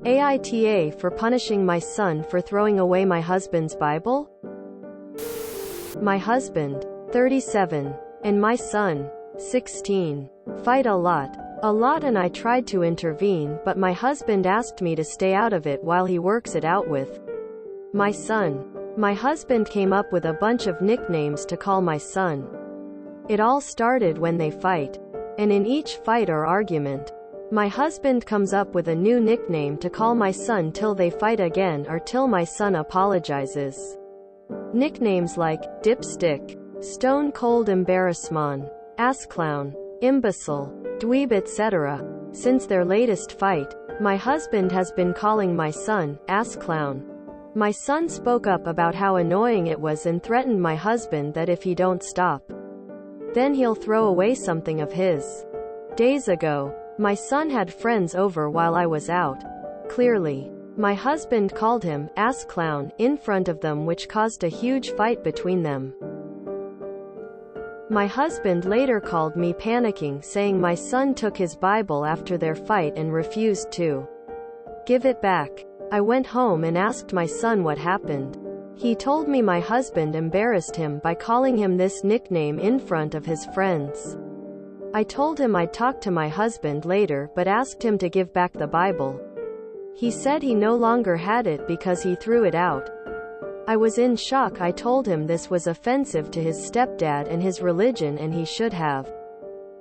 AITA for punishing my son for throwing away my husband's Bible? My husband, 37, and my son, 16, fight a lot, and I tried to intervene, but my husband asked me to stay out of it while he works it out with my son. My husband came up with a bunch of nicknames to call my son. It all started when they fight. And in each fight or argument, my husband comes up with a new nickname to call my son till they fight again or till my son apologizes. Nicknames like dipstick, stone cold embarrassment, ass clown, imbecile, dweeb, etc. Since their latest fight, my husband has been calling my son ass clown. My son spoke up about how annoying it was and threatened my husband that if he don't stop, then he'll throw away something of his. Days ago, my son had friends over while I was out. Clearly, my husband called him ass clown in front of them, which caused a huge fight between them. My husband later called me panicking, saying my son took his Bible after their fight and refused to give it back. I went home and asked my son what happened. He told me my husband embarrassed him by calling him this nickname in front of his friends. I told him I'd talk to my husband later but asked him to give back the Bible. He said he no longer had it because he threw it out. I was in shock. I told him this was offensive to his stepdad and his religion and he should have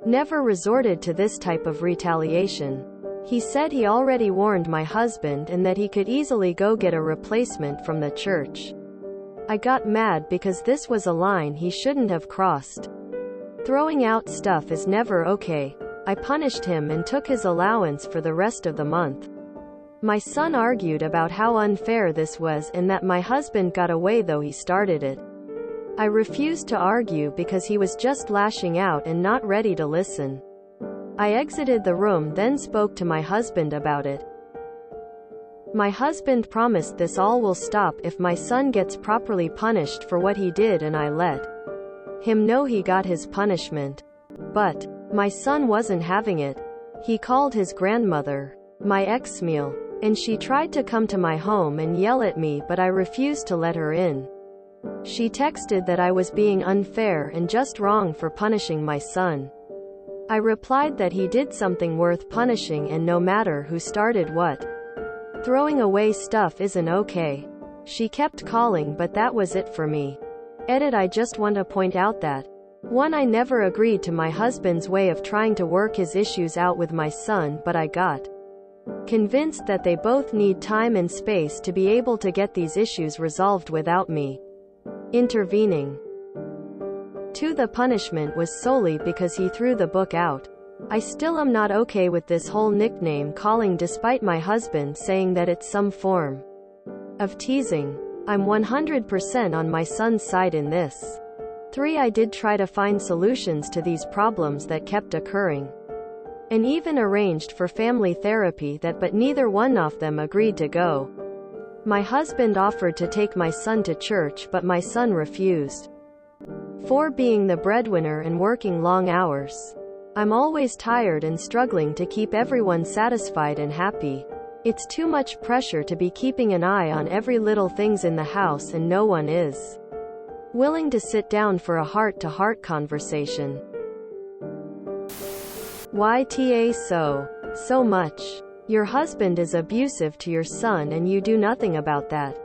never resorted to this type of retaliation. He said he already warned my husband and that he could easily go get a replacement from the church. I got mad because this was a line he shouldn't have crossed. Throwing out stuff is never okay. I punished him and took his allowance for the rest of the month. My son argued about how unfair this was and that my husband got away though he started it. I refused to argue because he was just lashing out and not ready to listen. I exited the room, then spoke to my husband about it. My husband promised this all will stop if my son gets properly punished for what he did, and I let him know he got his punishment. But my son wasn't having it. He called his grandmother, my ex-meal, and she tried to come to my home and yell at me, but I refused to let her in. She texted that I was being unfair and just wrong for punishing my son. I replied that he did something worth punishing and no matter who started what. Throwing away stuff isn't okay. She kept calling, but that was it for me. Edit. I just want to point out that 1. I never agreed to my husband's way of trying to work his issues out with my son, but I got convinced that they both need time and space to be able to get these issues resolved without me intervening. 2. The punishment was solely because he threw the book out. I still am not okay with this whole nickname calling despite my husband saying that it's some form of teasing. I'm 100% on my son's side in this. 3. I did try to find solutions to these problems that kept occurring, and even arranged for family therapy but neither one of them agreed to go. My husband offered to take my son to church but my son refused. 4. Being the breadwinner and working long hours, I'm always tired and struggling to keep everyone satisfied and happy. It's too much pressure to be keeping an eye on every little things in the house and no one is willing to sit down for a heart-to-heart conversation. YTA so much. Your husband is abusive to your son and you do nothing about that.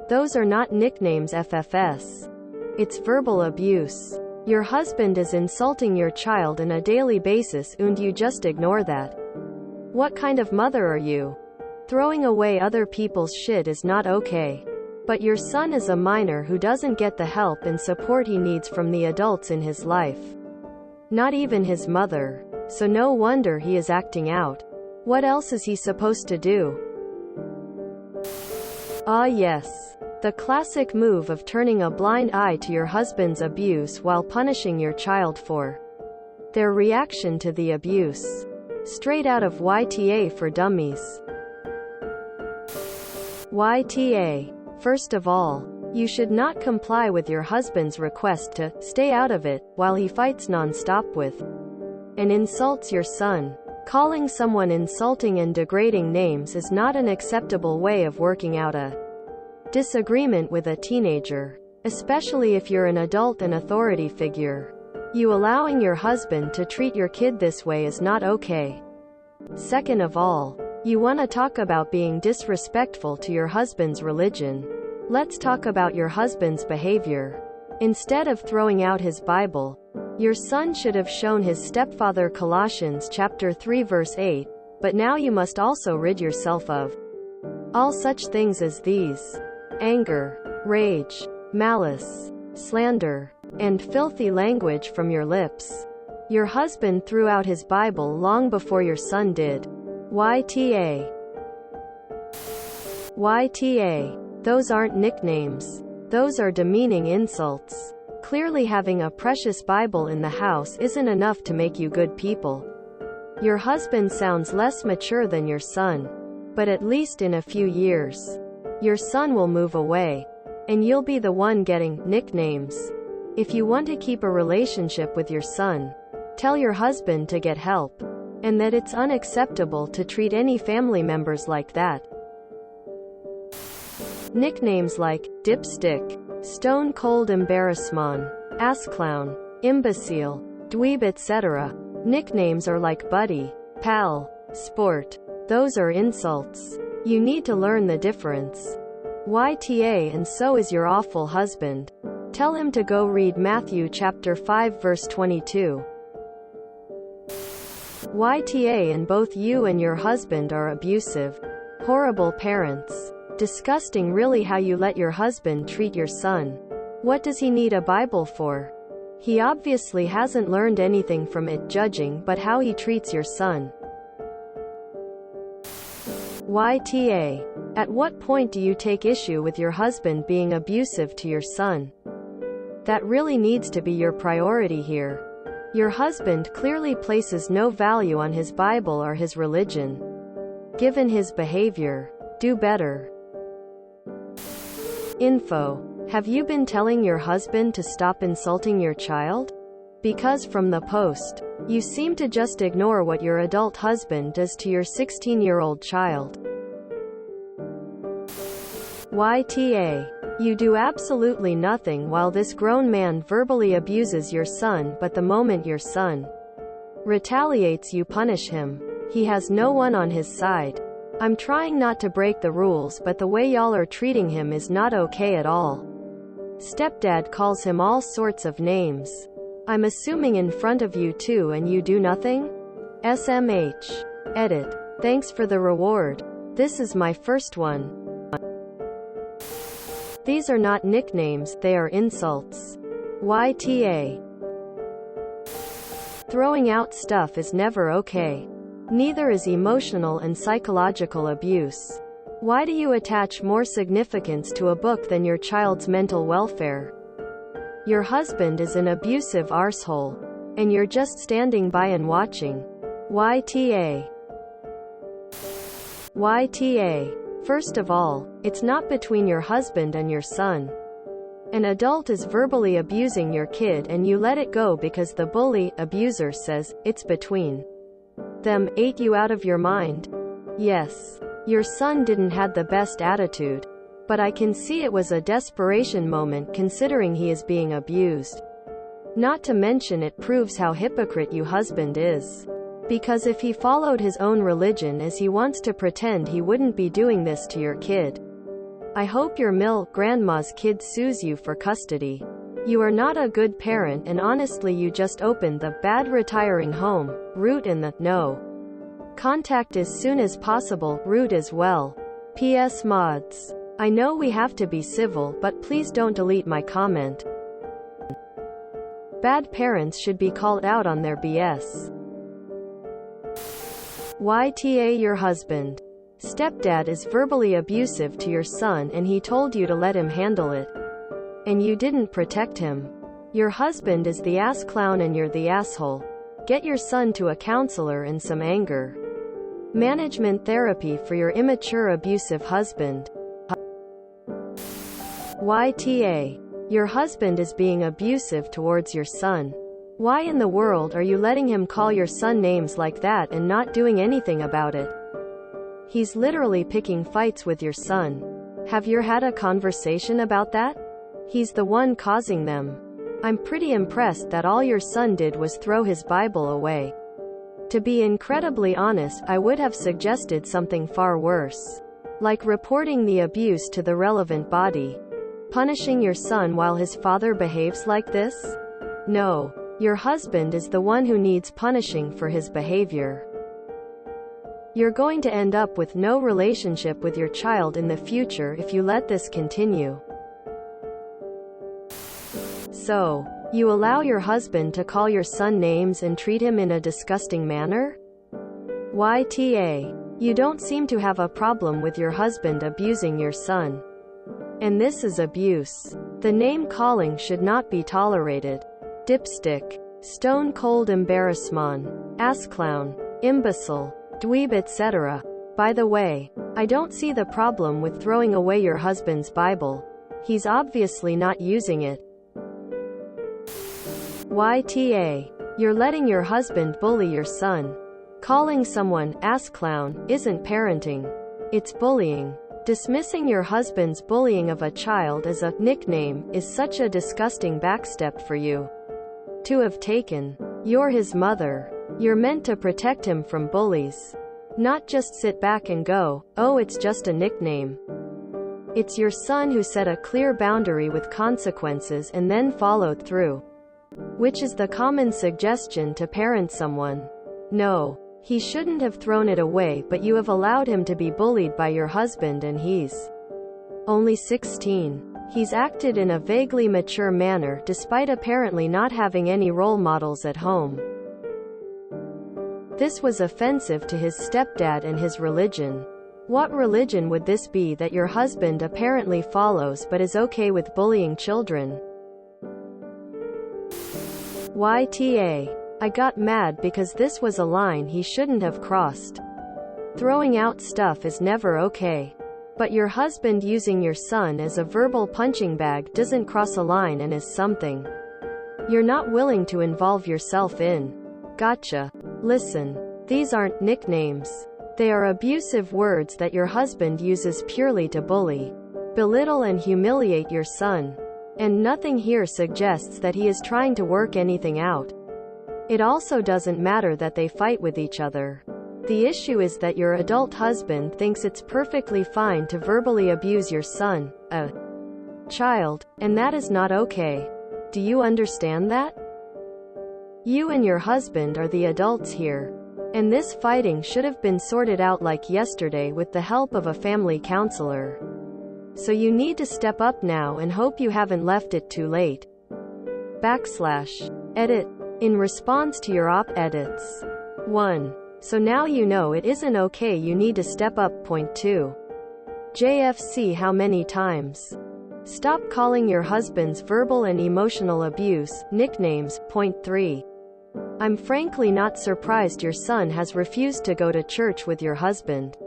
Those are not nicknames, FFS. It's verbal abuse. Your husband is insulting your child on a daily basis and you just ignore that. What kind of mother are you? Throwing away other people's shit is not okay. But your son is a minor who doesn't get the help and support he needs from the adults in his life. Not even his mother. So no wonder he is acting out. What else is he supposed to do? Yes. The classic move of turning a blind eye to your husband's abuse while punishing your child for their reaction to the abuse. Straight out of YTA for Dummies. YTA. First of all, you should not comply with your husband's request to stay out of it while he fights non-stop with and insults your son. Calling someone insulting and degrading names is not an acceptable way of working out a disagreement with a teenager, especially if you're an adult and authority figure. You allowing your husband to treat your kid this way is not okay. Second of all, you want to talk about being disrespectful to your husband's religion. Let's talk about your husband's behavior. Instead of throwing out his Bible, your son should have shown his stepfather Colossians chapter 3 verse 8, but now you must also rid yourself of all such things as these: anger, rage, malice, slander, and filthy language from your lips. Your husband threw out his Bible long before your son did. YTA. YTA. Those aren't nicknames. Those are demeaning insults. Clearly having a precious Bible in the house isn't enough to make you good people. Your husband sounds less mature than your son, but at least in a few years, your son will move away, and you'll be the one getting nicknames. If you want to keep a relationship with your son, tell your husband to get help, and that it's unacceptable to treat any family members like that. Nicknames like dipstick, stone cold embarrassment, ass clown, imbecile, dweeb, etc. Nicknames are like buddy, pal, sport. Those are insults. You need to learn the difference. YTA. And so is your awful husband. Tell him to go read Matthew chapter 5 verse 22. YTA. And both you and your husband are abusive, horrible parents. Disgusting really how you let your husband treat your son. What does he need a Bible for? He obviously hasn't learned anything from it, judging but how he treats your son. YTA. At what point do you take issue with your husband being abusive to your son? That really needs to be your priority here. Your husband clearly places no value on his Bible or his religion. Given his behavior, do better. Info. Have you been telling your husband to stop insulting your child? Because from the post, you seem to just ignore what your adult husband does to your 16-year-old child. YTA. You do absolutely nothing while this grown man verbally abuses your son, but the moment your son retaliates, you punish him. He has no one on his side. I'm trying not to break the rules, but the way y'all are treating him is not okay at all. Stepdad calls him all sorts of names. I'm assuming in front of you too, and you do nothing? SMH. Edit. Thanks for the reward. This is my first one. These are not nicknames, they are insults. YTA. Throwing out stuff is never okay. Neither is emotional and psychological abuse. Why do you attach more significance to a book than your child's mental welfare? Your husband is an abusive arsehole, and you're just standing by and watching. YTA. YTA. First of all, it's not between your husband and your son. An adult is verbally abusing your kid and you let it go because the bully, abuser says, it's between them. Ate you out of your mind? Yes. Your son didn't have the best attitude, but I can see it was a desperation moment considering he is being abused. Not to mention it proves how hypocrite you husband is. Because if he followed his own religion as he wants to pretend, he wouldn't be doing this to your kid. I hope your grandma's kid sues you for custody. You are not a good parent, and honestly you just opened the bad retiring home route in the no contact as soon as possible route as well. PS mods. I know we have to be civil, but please don't delete my comment. Bad parents should be called out on their BS. YTA. Your husband, stepdad, is verbally abusive to your son and he told you to let him handle it. And you didn't protect him. Your husband is the ass clown and you're the asshole. Get your son to a counselor and some anger management therapy for your immature abusive husband. YTA. Your husband is being abusive towards your son. Why in the world are you letting him call your son names like that and not doing anything about it? He's literally picking fights with your son. Have you had a conversation about that? He's the one causing them. I'm pretty impressed that all your son did was throw his Bible away. To be incredibly honest, I would have suggested something far worse. Like reporting the abuse to the relevant body. Punishing your son while his father behaves like this? No. Your husband is the one who needs punishing for his behavior. You're going to end up with no relationship with your child in the future if you let this continue. So, you allow your husband to call your son names and treat him in a disgusting manner? YTA. You don't seem to have a problem with your husband abusing your son. And this is abuse. The name calling should not be tolerated. Dipstick, stone cold embarrassment, ass clown, imbecile, dweeb, etc. By the way, I don't see the problem with throwing away your husband's Bible. He's obviously not using it. YTA. You're letting your husband bully your son. Calling someone ass clown isn't parenting. It's bullying. Dismissing your husband's bullying of a child as a nickname is such a disgusting backstep for you to have taken. You're his mother. You're meant to protect him from bullies. Not just sit back and go, oh, it's just a nickname. It's your son who set a clear boundary with consequences and then followed through. Which is the common suggestion to parent someone. No. He shouldn't have thrown it away, but you have allowed him to be bullied by your husband, and he's only 16. He's acted in a vaguely mature manner despite apparently not having any role models at home. This was offensive to his stepdad and his religion. What religion would this be that your husband apparently follows but is okay with bullying children? YTA. I got mad because this was a line he shouldn't have crossed. Throwing out stuff is never okay. But your husband using your son as a verbal punching bag doesn't cross a line and is something you're not willing to involve yourself in. Gotcha. Listen. These aren't nicknames. They are abusive words that your husband uses purely to bully, belittle and humiliate your son. And nothing here suggests that he is trying to work anything out. It also doesn't matter that they fight with each other. The issue is that your adult husband thinks it's perfectly fine to verbally abuse your son, a child, and that is not okay. Do you understand that? You and your husband are the adults here. And this fighting should have been sorted out like yesterday with the help of a family counselor. So you need to step up now and hope you haven't left it too late. /edit. In response to your op-edits. 1. So now you know it isn't okay, you need to step up. Point 2. JFC how many times? Stop calling your husband's verbal and emotional abuse nicknames. Point 3. I'm frankly not surprised your son has refused to go to church with your husband.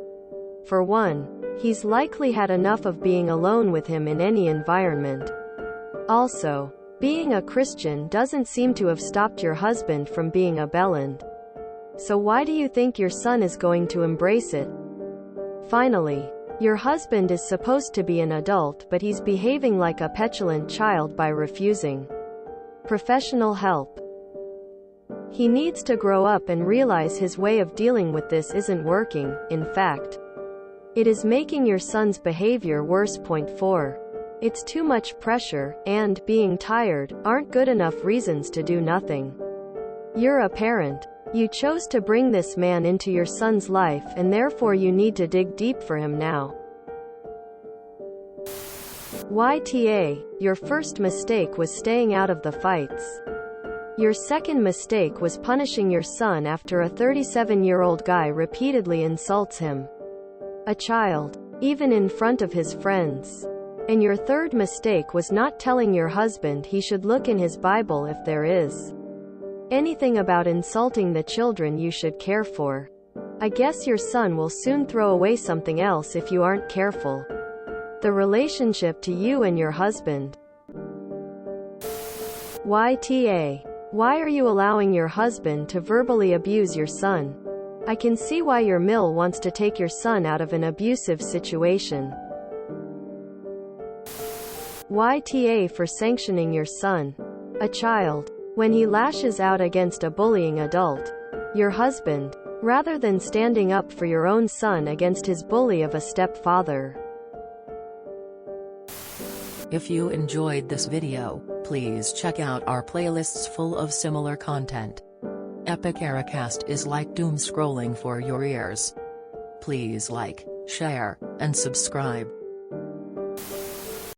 For one, he's likely had enough of being alone with him in any environment. Also, being a Christian doesn't seem to have stopped your husband from being a bellend. So why do you think your son is going to embrace it? Finally, your husband is supposed to be an adult, but he's behaving like a petulant child by refusing professional help. He needs to grow up and realize his way of dealing with this isn't working. In fact, it is making your son's behavior worse. Point 4. It's too much pressure, and being tired aren't good enough reasons to do nothing. You're a parent. You chose to bring this man into your son's life, and therefore you need to dig deep for him now. YTA. Your first mistake was staying out of the fights. Your second mistake was punishing your son after a 37-year-old guy repeatedly insults him. A child. Even in front of his friends. And your third mistake was not telling your husband he should look in his Bible if there is anything about insulting the children you should care for. I guess your son will soon throw away something else if you aren't careful. The relationship to you and your husband. YTA. Why are you allowing your husband to verbally abuse your son? I can see why your mill wants to take your son out of an abusive situation. YTA for sanctioning your son. A child. When he lashes out against a bullying adult. Your husband. Rather than standing up for your own son against his bully of a stepfather. If you enjoyed this video, please check out our playlists full of similar content. Epic AITA is like doom scrolling for your ears. Please like, share, and subscribe.